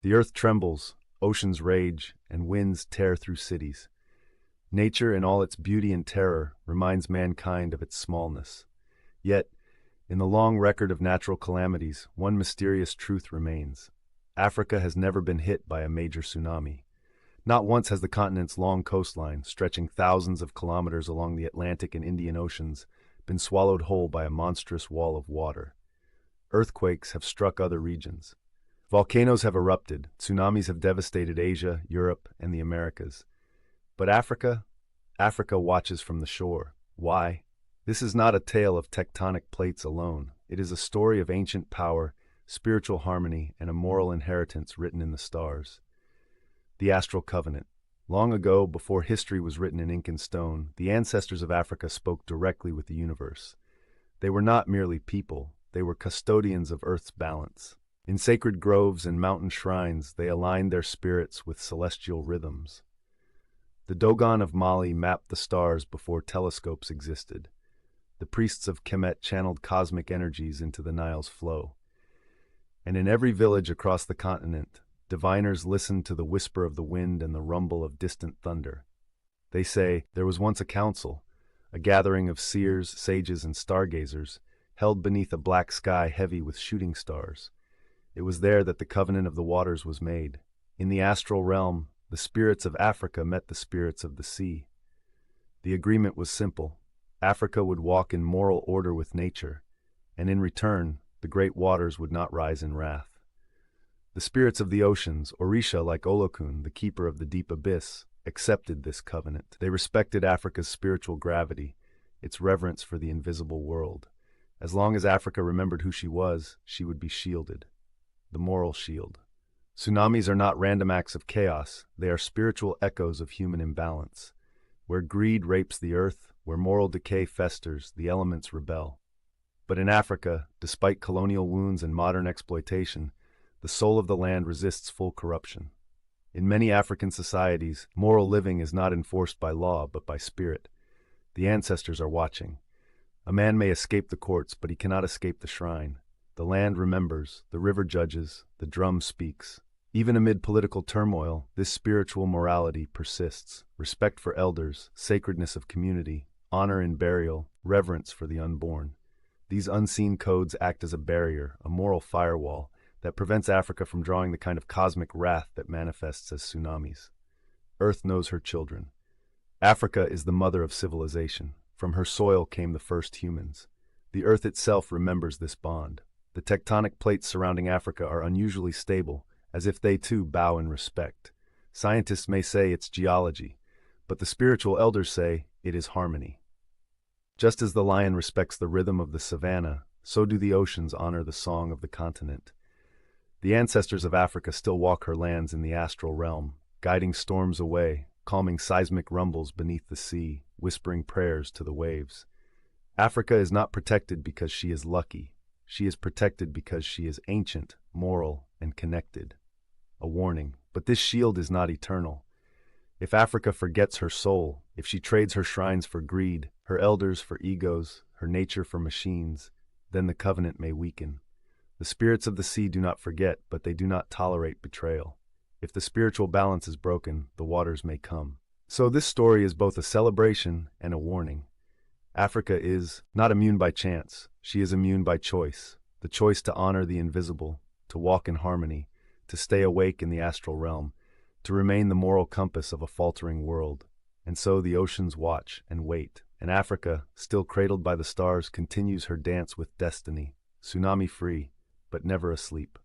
The earth trembles, oceans rage, and winds tear through cities. Nature, in all its beauty and terror, reminds mankind of its smallness. Yet, in the long record of natural calamities, one mysterious truth remains. Africa has never been hit by a major tsunami. Not once has the continent's long coastline, stretching thousands of kilometers along the Atlantic and Indian Oceans, been swallowed whole by a monstrous wall of water. Earthquakes have struck other regions. Volcanoes have erupted, tsunamis have devastated Asia, Europe, and the Americas. But Africa watches from the shore. Why? This is not a tale of tectonic plates alone. It is a story of ancient power, spiritual harmony, and a moral inheritance written in the stars. The Astral Covenant. Long ago, before history was written in ink and stone, the ancestors of Africa spoke directly with the universe. They were not merely people, they were custodians of Earth's balance. In sacred groves and mountain shrines, they aligned their spirits with celestial rhythms. The Dogon of Mali mapped the stars before telescopes existed. The priests of Kemet channeled cosmic energies into the Nile's flow. And in every village across the continent, diviners listened to the whisper of the wind and the rumble of distant thunder. They say, there was once a council, a gathering of seers, sages, and stargazers, held beneath a black sky heavy with shooting stars. It was there that the covenant of the waters was made. In the astral realm, the spirits of Africa met the spirits of the sea. The agreement was simple. Africa would walk in moral order with nature, and in return, the great waters would not rise in wrath. The spirits of the oceans, Orisha like Olokun, the keeper of the deep abyss, accepted this covenant. They respected Africa's spiritual gravity, its reverence for the invisible world. As long as Africa remembered who she would be shielded. The moral shield. Tsunamis are not random acts of chaos, they are spiritual echoes of human imbalance. Where greed rapes the earth, where moral decay festers, the elements rebel. But in Africa, despite colonial wounds and modern exploitation, the soul of the land resists full corruption. In many African societies, moral living is not enforced by law but by spirit. The ancestors are watching. A man may escape the courts, but he cannot escape the shrine. The land remembers, the river judges, the drum speaks. Even amid political turmoil, this spiritual morality persists. Respect for elders, sacredness of community, honor in burial, reverence for the unborn. These unseen codes act as a barrier, a moral firewall, that prevents Africa from drawing the kind of cosmic wrath that manifests as tsunamis. Earth knows her children. Africa is the mother of civilization. From her soil came the first humans. The earth itself remembers this bond. The tectonic plates surrounding Africa are unusually stable, as if they too bow in respect. Scientists may say it's geology, but the spiritual elders say it is harmony. Just as the lion respects the rhythm of the savanna, so do the oceans honor the song of the continent. The ancestors of Africa still walk her lands in the astral realm, guiding storms away, calming seismic rumbles beneath the sea, whispering prayers to the waves. Africa is not protected because she is lucky. She is protected because she is ancient, moral, and connected. A warning, but this shield is not eternal. If Africa forgets her soul, if she trades her shrines for greed, her elders for egos, her nature for machines, then the covenant may weaken. The spirits of the sea do not forget, but they do not tolerate betrayal. If the spiritual balance is broken, the waters may come. So this story is both a celebration and a warning. Africa is not immune by chance. She is immune by choice. The choice to honor the invisible, to walk in harmony, to stay awake in the astral realm, to remain the moral compass of a faltering world. And so the oceans watch and wait, and Africa, still cradled by the stars, continues her dance with destiny, tsunami-free, but never asleep.